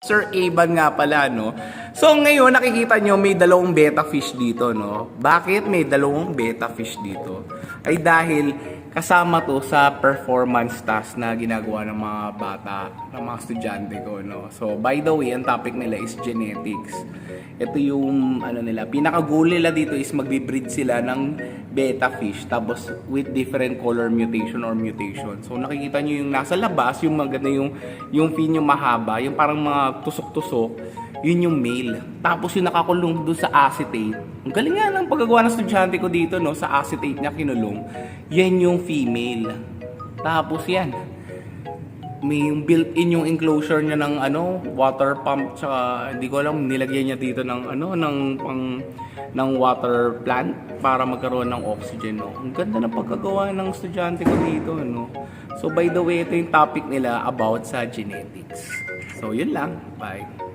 Sir Aban nga pala, no? So, ngayon, nakikita nyo may dalawang betta fish dito, no? Bakit may dalawang betta fish dito? Ay dahil kasama to sa performance task na ginagawa ng mga bata, ng mga estudyante ko, no? So, by the way, ang topic nila is genetics. Ito yung, pinaka-goal nila dito is magbe-breed sila ng betta fish, tapos with different color mutation or mutation. So, nakikita nyo yung nasa labas, yung maganda yung fin yung mahaba, yung parang mga tusok-tusok, yun yung male. Tapos yung nakakulong doon sa acetate. Ang galing nga ng paggagawa ng estudyante ko dito, no? Sa acetate niya kinulong. Yan yung female. Tapos yan. May yung built-in yung enclosure niya ng water pump, tsaka hindi ko alam, nilagyan niya dito ng ng water plant para magkaroon ng oxygen, no? Ang ganda ng pagkagawa ng estudyante ko dito, no? So by the way, ito yung topic nila about sa genetics. So yun lang. Bye.